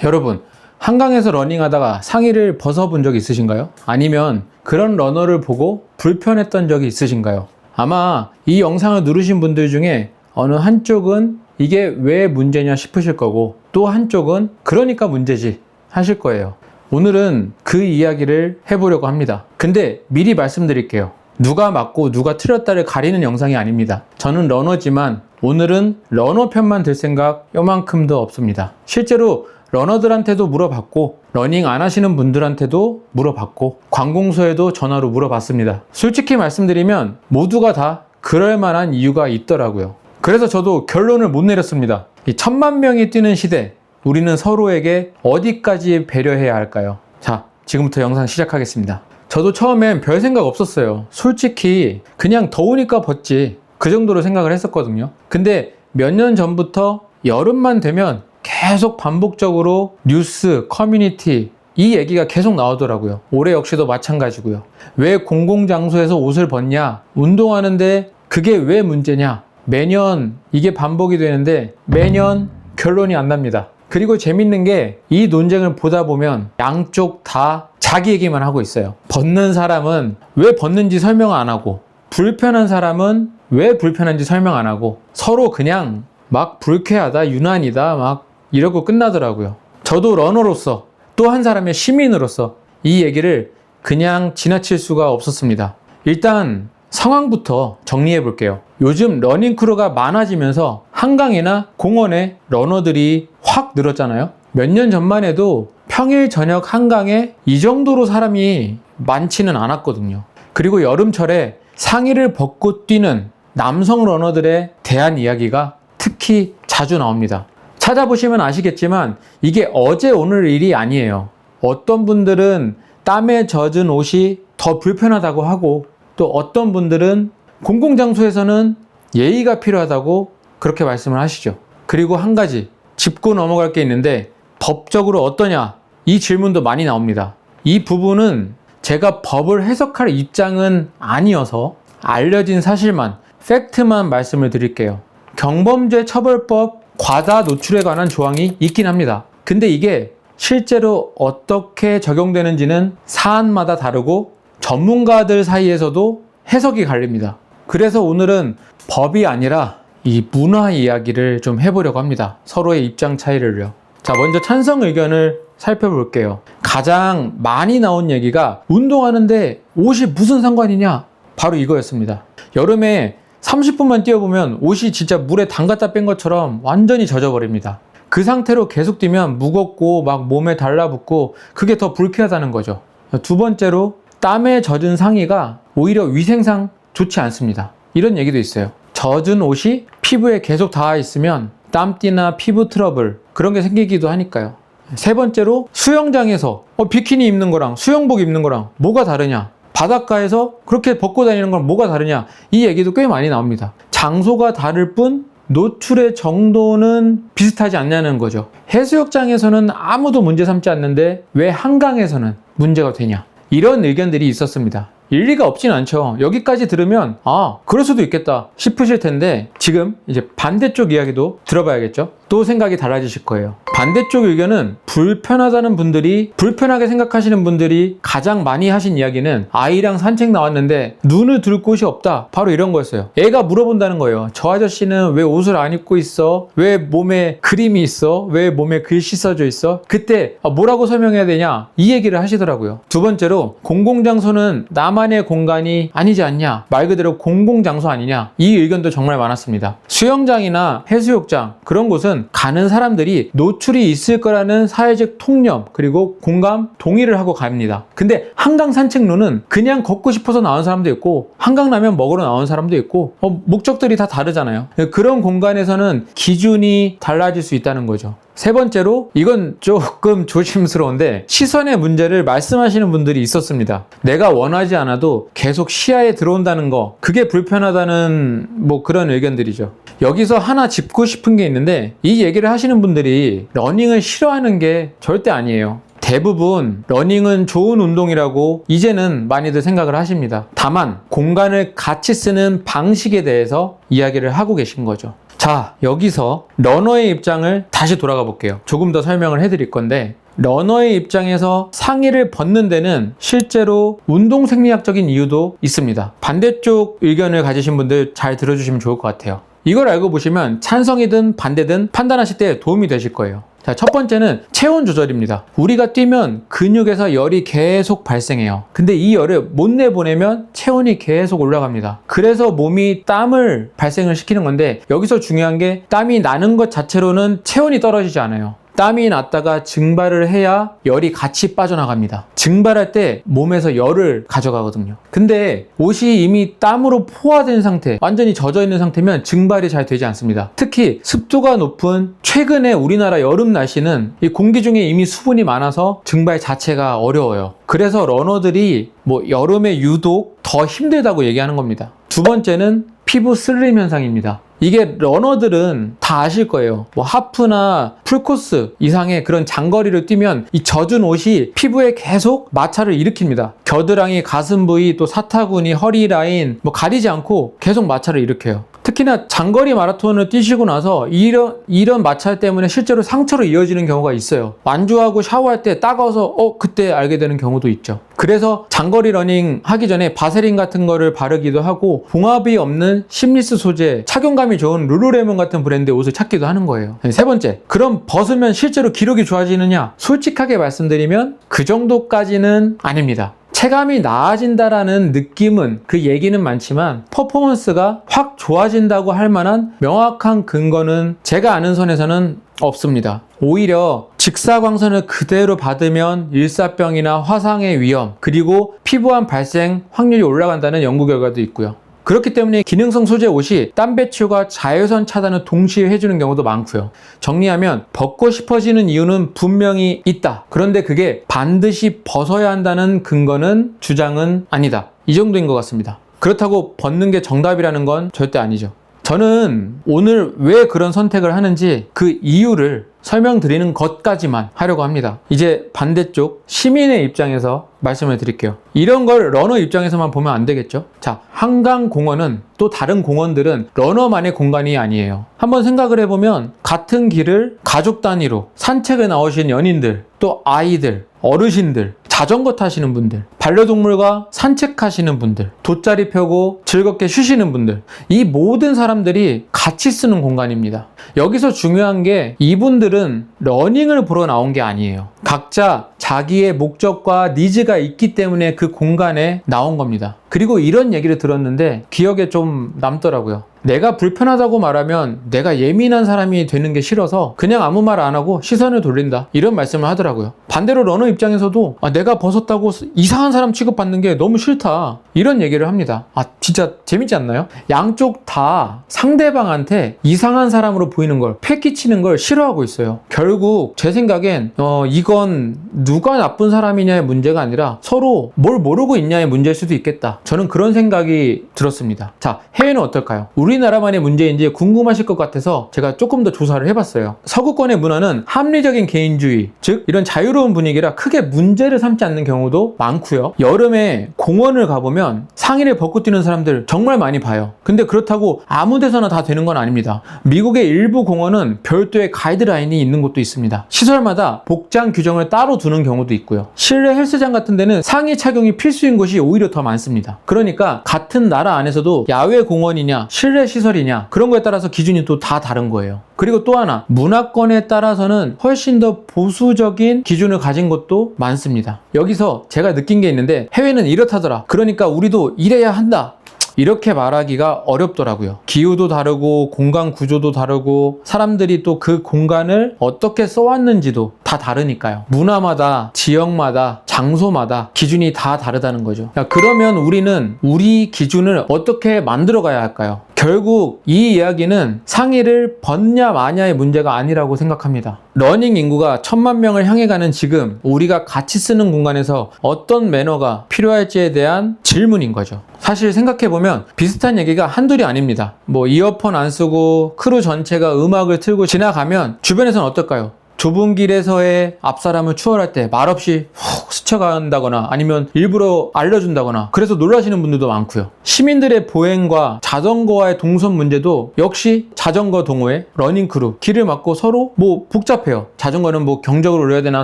여러분, 한강에서 러닝하다가 상의를 벗어본 적 있으신가요? 아니면 그런 러너를 보고 불편했던 적이 있으신가요? 아마 이 영상을 누르신 분들 중에 어느 한쪽은 이게 왜 문제냐 싶으실 거고, 또 한쪽은 그러니까 문제지 하실 거예요. 오늘은 그 이야기를 해보려고 합니다. 근데 미리 말씀드릴게요. 누가 맞고 누가 틀렸다를 가리는 영상이 아닙니다. 저는 러너지만 오늘은 러너 편만 들 생각 요만큼도 없습니다. 실제로 러너들한테도 물어봤고, 러닝 안 하시는 분들한테도 물어봤고, 관공서에도 전화로 물어봤습니다. 솔직히 말씀드리면 모두가 다 그럴 만한 이유가 있더라고요. 그래서 저도 결론을 못 내렸습니다. 이 1000만 명이 뛰는 시대, 우리는 서로에게 어디까지 배려해야 할까요? 자, 지금부터 영상 시작하겠습니다. 저도 처음엔 별 생각 없었어요. 솔직히 그냥 더우니까 벗지, 그 정도로 생각을 했었거든요. 근데 몇 년 전부터 여름만 되면 계속 반복적으로 뉴스, 커뮤니티 이 얘기가 계속 나오더라고요. 올해 역시도 마찬가지고요. 왜 공공장소에서 옷을 벗냐? 운동하는데 그게 왜 문제냐? 매년 이게 반복이 되는데 매년 결론이 안 납니다. 그리고 재밌는 게 이 논쟁을 보다 보면 양쪽 다 자기 얘기만 하고 있어요. 벗는 사람은 왜 벗는지 설명 안 하고, 불편한 사람은 왜 불편한지 설명 안 하고, 서로 그냥 막 불쾌하다, 유난이다 막 이러고 끝나더라고요. 저도 러너로서, 또 한 사람의 시민으로서 이 얘기를 그냥 지나칠 수가 없었습니다. 일단 상황부터 정리해 볼게요. 요즘 러닝크루가 많아지면서 한강이나 공원에 러너들이 확 늘었잖아요. 몇 년 전만 해도 평일 저녁 한강에 이 정도로 사람이 많지는 않았거든요. 그리고 여름철에 상의를 벗고 뛰는 남성 러너들에 대한 이야기가 특히 자주 나옵니다. 찾아보시면 아시겠지만 이게 어제 오늘 일이 아니에요. 어떤 분들은 땀에 젖은 옷이 더 불편하다고 하고, 또 어떤 분들은 공공장소에서는 예의가 필요하다고 그렇게 말씀을 하시죠. 그리고 한 가지 짚고 넘어갈 게 있는데, 법적으로 어떠냐? 이 질문도 많이 나옵니다. 이 부분은 제가 법을 해석할 입장은 아니어서 알려진 사실만, 팩트만 말씀을 드릴게요. 경범죄 처벌법 과다 노출에 관한 조항이 있긴 합니다. 근데 이게 실제로 어떻게 적용되는지는 사안마다 다르고 전문가들 사이에서도 해석이 갈립니다. 그래서 오늘은 법이 아니라 이 문화 이야기를 좀 해보려고 합니다. 서로의 입장 차이를요. 자, 먼저 찬성 의견을 살펴볼게요. 가장 많이 나온 얘기가 운동하는데 옷이 무슨 상관이냐? 바로 이거였습니다. 여름에 30분만 뛰어보면 옷이 진짜 물에 담갔다 뺀 것처럼 완전히 젖어버립니다. 그 상태로 계속 뛰면 무겁고 막 몸에 달라붙고 그게 더 불쾌하다는 거죠. 두 번째로 땀에 젖은 상의가 오히려 위생상 좋지 않습니다. 이런 얘기도 있어요. 젖은 옷이 피부에 계속 닿아 있으면 땀띠나 피부 트러블 그런 게 생기기도 하니까요. 세 번째로 수영장에서 비키니 입는 거랑 수영복 입는 거랑 뭐가 다르냐? 바닷가에서 그렇게 벗고 다니는 건 뭐가 다르냐? 이 얘기도 꽤 많이 나옵니다. 장소가 다를 뿐 노출의 정도는 비슷하지 않냐는 거죠. 해수욕장에서는 아무도 문제 삼지 않는데 왜 한강에서는 문제가 되냐? 이런 의견들이 있었습니다. 일리가 없진 않죠. 여기까지 들으면 그럴 수도 있겠다 싶으실 텐데, 지금 이제 반대쪽 이야기도 들어봐야겠죠. 또 생각이 달라지실 거예요. 반대쪽 의견은 불편하다는 분들이, 불편하게 생각하시는 분들이 가장 많이 하신 이야기는 아이랑 산책 나왔는데 눈을 둘 곳이 없다, 바로 이런 거였어요. 애가 물어본다는 거예요. 저 아저씨는 왜 옷을 안 입고 있어? 왜 몸에 그림이 있어? 왜 몸에 글씨 써져 있어? 그때 뭐라고 설명해야 되냐? 이 얘기를 하시더라고요. 두 번째로 공공장소는 나만의 공간이 아니지 않냐? 말 그대로 공공장소 아니냐? 이 의견도 정말 많았습니다. 수영장이나 해수욕장 그런 곳은 가는 사람들이 노출이 있을 거라는 사회적 통념 그리고 공감, 동의를 하고 갑니다. 근데 한강 산책로는 그냥 걷고 싶어서 나온 사람도 있고 한강라면 먹으러 나온 사람도 있고 목적들이 다 다르잖아요. 그런 공간에서는 기준이 달라질 수 있다는 거죠. 세 번째로, 이건 조금 조심스러운데 시선의 문제를 말씀하시는 분들이 있었습니다. 내가 원하지 않아도 계속 시야에 들어온다는 거, 그게 불편하다는 그런 의견들이죠. 여기서 하나 짚고 싶은 게 있는데, 이 얘기를 하시는 분들이 러닝을 싫어하는 게 절대 아니에요. 대부분 러닝은 좋은 운동이라고 이제는 많이들 생각을 하십니다. 다만 공간을 같이 쓰는 방식에 대해서 이야기를 하고 계신 거죠. 자, 여기서 러너의 입장을 다시 돌아가 볼게요. 조금 더 설명을 해드릴 건데, 러너의 입장에서 상의를 벗는 데는 실제로 운동 생리학적인 이유도 있습니다. 반대쪽 의견을 가지신 분들 잘 들어주시면 좋을 것 같아요. 이걸 알고 보시면 찬성이든 반대든 판단하실 때 도움이 되실 거예요. 자, 첫 번째는 체온 조절입니다. 우리가 뛰면 근육에서 열이 계속 발생해요. 근데 이 열을 못 내보내면 체온이 계속 올라갑니다. 그래서 몸이 땀을 발생을 시키는 건데, 여기서 중요한 게 땀이 나는 것 자체로는 체온이 떨어지지 않아요. 땀이 났다가 증발을 해야 열이 같이 빠져나갑니다. 증발할 때 몸에서 열을 가져가거든요. 근데 옷이 이미 땀으로 포화된 상태, 완전히 젖어 있는 상태면 증발이 잘 되지 않습니다. 특히 습도가 높은 최근에 우리나라 여름 날씨는 이 공기 중에 이미 수분이 많아서 증발 자체가 어려워요. 그래서 러너들이 여름에 유독 더 힘들다고 얘기하는 겁니다. 두 번째는 피부 슬림 현상입니다. 이게 러너들은 다 아실 거예요. 하프나 풀코스 이상의 그런 장거리를 뛰면 이 젖은 옷이 피부에 계속 마찰을 일으킵니다. 겨드랑이, 가슴 부위, 또 사타구니, 허리 라인 가리지 않고 계속 마찰을 일으켜요. 특히나 장거리 마라톤을 뛰시고 나서 이런 마찰 때문에 실제로 상처로 이어지는 경우가 있어요. 완주하고 샤워할 때 따가워서 그때 알게 되는 경우도 있죠. 그래서 장거리 러닝 하기 전에 바세린 같은 거를 바르기도 하고, 봉합이 없는 심리스 소재, 착용감이 좋은 룰루레몬 같은 브랜드의 옷을 찾기도 하는 거예요. 세 번째, 그럼 벗으면 실제로 기록이 좋아지느냐? 솔직하게 말씀드리면 그 정도까지는 아닙니다. 체감이 나아진다라는 느낌은, 그 얘기는 많지만 퍼포먼스가 확 좋아진다고 할 만한 명확한 근거는 제가 아는 선에서는 없습니다. 오히려 직사광선을 그대로 받으면 일사병이나 화상의 위험, 그리고 피부암 발생 확률이 올라간다는 연구 결과도 있고요. 그렇기 때문에 기능성 소재 옷이 땀 배출과 자외선 차단을 동시에 해주는 경우도 많고요. 정리하면 벗고 싶어지는 이유는 분명히 있다. 그런데 그게 반드시 벗어야 한다는 근거는, 주장은 아니다. 이 정도인 것 같습니다. 그렇다고 벗는 게 정답이라는 건 절대 아니죠. 저는 오늘 왜 그런 선택을 하는지 그 이유를 설명드리는 것까지만 하려고 합니다. 이제 반대쪽 시민의 입장에서 말씀을 드릴게요. 이런 걸 러너 입장에서만 보면 안 되겠죠? 자, 한강공원은, 또 다른 공원들은 러너만의 공간이 아니에요. 한번 생각을 해보면 같은 길을 가족 단위로 산책을 나오신 연인들, 또 아이들, 어르신들, 자전거 타시는 분들, 반려동물과 산책하시는 분들, 돗자리 펴고 즐겁게 쉬시는 분들, 이 모든 사람들이 같이 쓰는 공간입니다. 여기서 중요한 게 이분들은 러닝을 보러 나온 게 아니에요. 각자 자기의 목적과 니즈가 있기 때문에 그 공간에 나온 겁니다. 그리고 이런 얘기를 들었는데 기억에 좀 남더라고요. 내가 불편하다고 말하면 내가 예민한 사람이 되는 게 싫어서 그냥 아무 말 안 하고 시선을 돌린다, 이런 말씀을 하더라고요. 반대로 러너 입장에서도 내가 벗었다고 이상한 사람 취급받는 게 너무 싫다, 이런 얘기를 합니다. 진짜 재밌지 않나요? 양쪽 다 상대방한테 이상한 사람으로 보이는 걸, 패기치는 걸 싫어하고 있어요. 결국 제 생각엔 이건 누가 나쁜 사람이냐의 문제가 아니라 서로 뭘 모르고 있냐의 문제일 수도 있겠다, 저는 그런 생각이 들었습니다. 자, 해외는 어떨까요? 우리나라만의 문제인지 궁금하실 것 같아서 제가 조금 더 조사를 해봤어요. 서구권의 문화는 합리적인 개인주의, 즉 이런 자유로운 분위기라 크게 문제를 삼지 않는 경우도 많고요. 여름에 공원을 가보면 상의를 벗고 뛰는 사람들 정말 많이 봐요. 근데 그렇다고 아무 데서나 다 되는 건 아닙니다. 미국의 일부 공원은 별도의 가이드라인이 있는 곳도 있습니다. 시설마다 복장 규정을 따로 두는 경우도 있고요. 실내 헬스장 같은 데는 상의 착용이 필수인 곳이 오히려 더 많습니다. 그러니까 같은 나라 안에서도 야외 공원이냐 실내 시설이냐, 그런 거에 따라서 기준이 또 다 다른 거예요. 그리고 또 하나, 문화권에 따라서는 훨씬 더 보수적인 기준을 가진 곳도 많습니다. 여기서 제가 느낀 게 있는데, 해외는 이렇다더라, 그러니까 우리도 이래야 한다, 이렇게 말하기가 어렵더라고요. 기후도 다르고 공간 구조도 다르고 사람들이 또 그 공간을 어떻게 써왔는지도 다 다르니까요. 문화마다, 지역마다, 장소마다 기준이 다 다르다는 거죠. 그러면 우리는 우리 기준을 어떻게 만들어 가야 할까요? 결국 이 이야기는 상의를 벗냐 마냐의 문제가 아니라고 생각합니다. 러닝 인구가 1000만 명을 향해 가는 지금 우리가 같이 쓰는 공간에서 어떤 매너가 필요할지에 대한 질문인 거죠. 사실 생각해보면 비슷한 얘기가 한둘이 아닙니다. 이어폰 안 쓰고 크루 전체가 음악을 틀고 지나가면 주변에서는 어떨까요? 좁은 길에서의 앞사람을 추월할 때 말없이 훅 스쳐간다거나 아니면 일부러 알려준다거나 그래서 놀라시는 분들도 많고요. 시민들의 보행과 자전거와의 동선 문제도 역시 자전거 동호회, 러닝크루, 길을 막고 서로 뭐 복잡해요. 자전거는 뭐 경적을 울려야 되나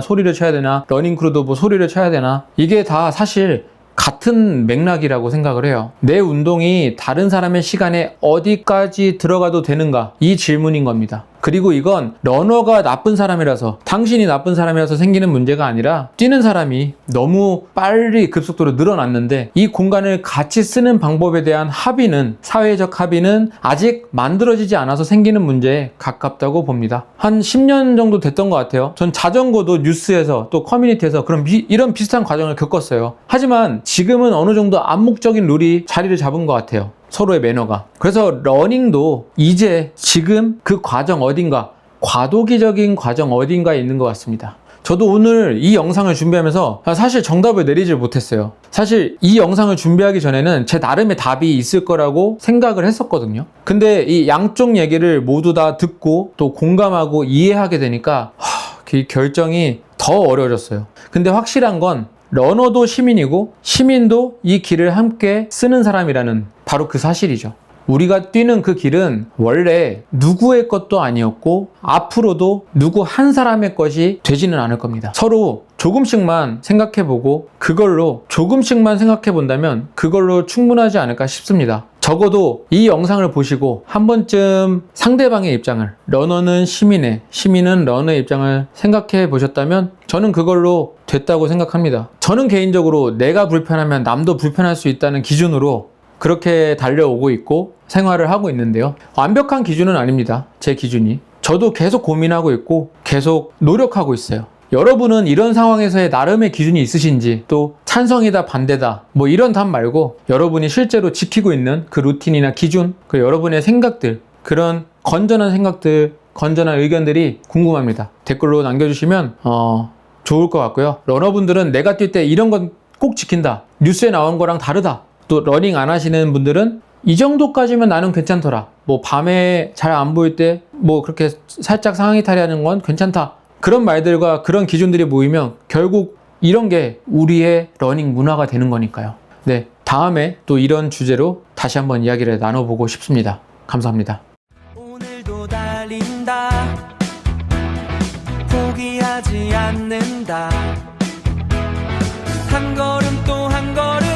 소리를 쳐야 되나 러닝크루도 뭐 소리를 쳐야 되나 이게 다 사실 같은 맥락이라고 생각을 해요. 내 운동이 다른 사람의 시간에 어디까지 들어가도 되는가? 이 질문인 겁니다. 그리고 이건 러너가 나쁜 사람이라서 당신이 나쁜 사람이라서 생기는 문제가 아니라 뛰는 사람이 너무 빨리 급속도로 늘어났는데 이 공간을 같이 쓰는 방법에 대한 합의는 사회적 합의는 아직 만들어지지 않아서 생기는 문제에 가깝다고 봅니다. 한 10년 정도 됐던 것 같아요. 전 자전거도 뉴스에서 또 커뮤니티에서 이런 비슷한 과정을 겪었어요. 하지만 지금은 어느 정도 암묵적인 룰이 자리를 잡은 것 같아요. 서로의 매너가. 그래서 러닝도 이제 지금 그 과정 어딘가 과도기적인 과정 어딘가에 있는 것 같습니다. 저도 오늘 이 영상을 준비하면서 사실 정답을 내리질 못했어요. 사실 이 영상을 준비하기 전에는 제 나름의 답이 있을 거라고 생각을 했었거든요. 근데 이 양쪽 얘기를 모두 다 듣고 또 공감하고 이해하게 되니까 그 결정이 더 어려워졌어요. 근데 확실한 건 러너도 시민이고 시민도 이 길을 함께 쓰는 사람이라는 바로 그 사실이죠. 우리가 뛰는 그 길은 원래 누구의 것도 아니었고 앞으로도 누구 한 사람의 것이 되지는 않을 겁니다. 서로 조금씩만 생각해보고 그걸로 조금씩만 생각해본다면 그걸로 충분하지 않을까 싶습니다. 적어도 이 영상을 보시고 한 번쯤 상대방의 입장을 러너는 시민의 시민은 러너의 입장을 생각해 보셨다면 저는 그걸로 됐다고 생각합니다. 저는 개인적으로 내가 불편하면 남도 불편할 수 있다는 기준으로 그렇게 달려오고 있고 생활을 하고 있는데요. 완벽한 기준은 아닙니다. 제 기준이. 저도 계속 고민하고 있고 계속 노력하고 있어요. 여러분은 이런 상황에서의 나름의 기준이 있으신지 또 찬성이다 반대다 뭐 이런 답 말고 여러분이 실제로 지키고 있는 그 루틴이나 기준 그 여러분의 생각들 그런 건전한 생각들 건전한 의견들이 궁금합니다. 댓글로 남겨주시면 좋을 것 같고요. 러너분들은 내가 뛸 때 이런 건 꼭 지킨다. 뉴스에 나온 거랑 다르다. 또 러닝 안 하시는 분들은 이 정도까지면 나는 괜찮더라. 뭐 밤에 잘 안 보일 때 뭐 그렇게 살짝 상하 탈의하는 건 괜찮다. 그런 말들과 그런 기준들이 모이면 결국 이런 게 우리의 러닝 문화가 되는 거니까요. 네, 다음에 또 이런 주제로 다시 한번 이야기를 나눠보고 싶습니다. 감사합니다. 오늘도 달린다 포기하지 않는다 한 걸음 또 한 걸음